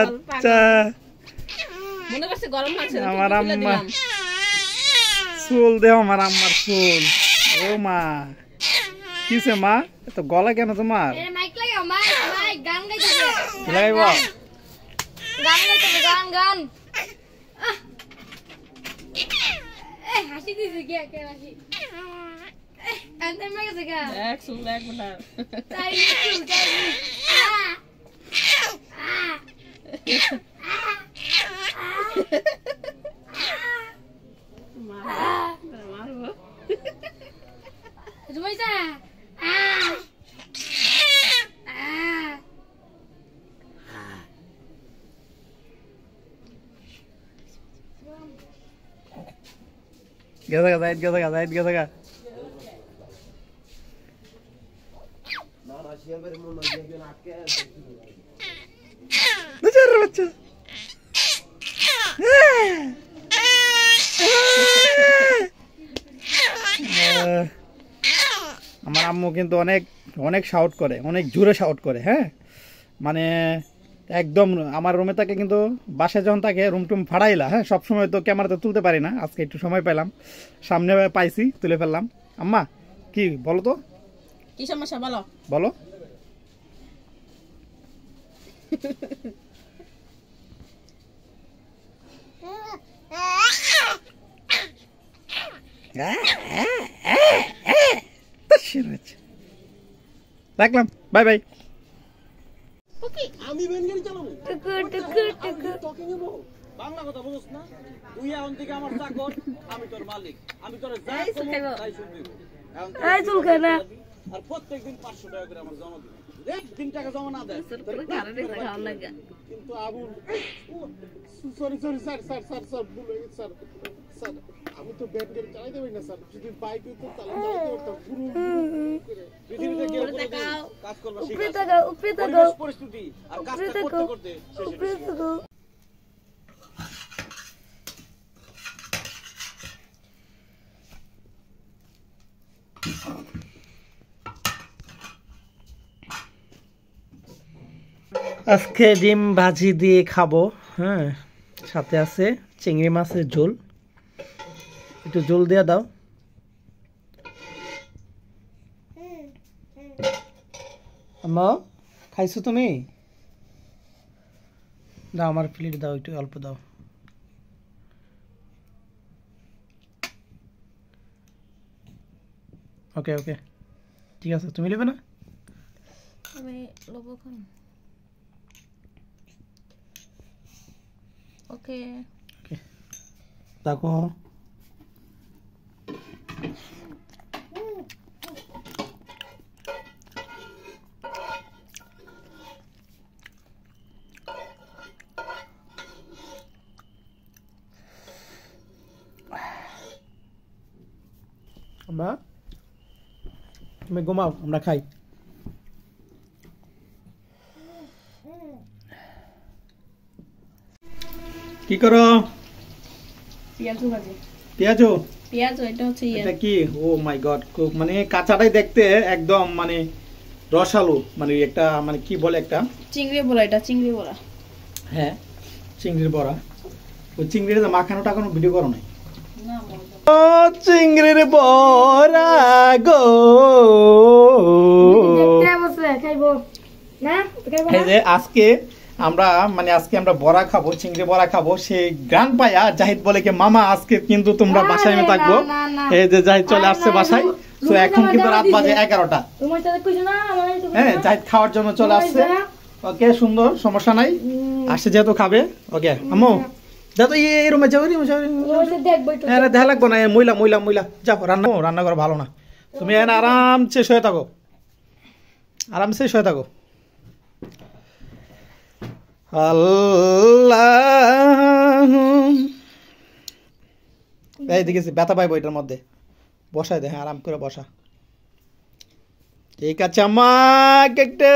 বাচ্চা মনে করছে গরম লাগছে আমার আম্মা চুল দেও আমার আম্মার চুল ও মা কিসে মা এত গলা কেন তোমার মাইক লাগাও মাইক গান গাইতেছে লাগাইব গান গাইতেছে গান হাসি দিছে কে হাসি আন্তে মে গেছে গা এক চুল এক বলা তাই মারবো রুমাইসা গেছে গেছে গা বাচ্চা আমার আম্মু কিন্তু অনেক অনেক শাউট করে, অনেক জোরে শাউট করে। হ্যাঁ মানে একদম আমার রুমে থাকে, কিন্তু বাসায় যখন থাকে রুম টুম ফাড়াইলা। হ্যাঁ সবসময় তো ক্যামেরাতে তুলতে পারি না, আজকে একটু সময় পেলাম, সামনে পাইছি তুলে ফেললাম। আম্মা কি বলো তো, কি সমস্যা বলো বলো। রাখলাম, বাই বাই। আমি ভ্যানগাড়ি চালাবো, তোকে নেব। বাংলা কথা বুঝছ না তুই? এখন থেকে আমার চাকর, আমি তোর মালিক, আমি তোর যাই তাই শুনবি। এই চুল খানা আর প্রত্যেকদিন 500 টাকা করে আমার জমা দিবি। একদিন টাকা জমা না দেয় কিন্তু আবুল, সরি স্যার ভুল হয়ে গেছে স্যার। আমি তো ভ্যানগাড়ি চালাইতে পারি না স্যার, যদি বাইক হইতো তাহলে চালাইতে পারতাম। পৃথিবীতে কেউ কাজ করবে উপরে তাকাও পরিস্থিতি আর কাজটা করতে করতে শেষ। আজকে ডিম ভাজি দিয়ে খাবো। হ্যাঁ সাথে আছে চিংড়ি মাছের ঝোল, একটু ঝোল দিয়ে দাও। আম্মা খাইছো তুমি? দাও আমার প্লেট দাও, একটু অল্প দাও। ওকে ওকে ঠিক আছে, তুমি নেবে না? আমি লবো খান। ওকে ওকে দেখো আমরা, তুমি ঘুমাও, আমরা খাই। কি করো? পেঁয়াজু ভাজি। পেঁয়াজু? পেঁয়াজু এটা হচ্ছে এটা কি? ও মাই গড, খুব মানে কাঁচাটাই দেখতে একদম মানে রসালো, মানে একটা মানে কি বলে একটা চিংড়ি বড়া, এটা চিংড়ি বড়া। হ্যাঁ চিংড়ির বড়া। ওই চিংড়ির মাখানো টাকানো ভিডিও করো নাই? ও চিংড়ির বড়া গো, আজকে আমরা মানে আজকে আমরা বড়া খাবো, চিংড়ি বড়া খাবো। সেই গান পায়া জাহিদ বলে কি মামা আজকে কিন্তু তোমরা বাসায় থাকবো। এই যে জাহিদ চলে আসছে বাসায়। তো এখন কিন্তু রাত বাজে 11টা। হ্যাঁ জাহিদ খাওয়ার জন্য চলে আসছে। ওকে সুন্দর, সমস্যা নাই, আসছে যেহেতু খাবে। ওকে আম্মু যা তো এই রুমে যাও, দেখা লাগবো না, মহিলা মহিলা মহিলা যাও। রান্না করা ভালো না, তুমি এখানে আরামসে শুয়ে থাকো, আরামসে শুয়ে থাকো। আল্লাহ এই দেখেছি ব্যথা পাইবো এটার মধ্যে, বসাই দে। হ্যাঁ আরাম করে বসা। ঠিক আছে আম্মা, একটা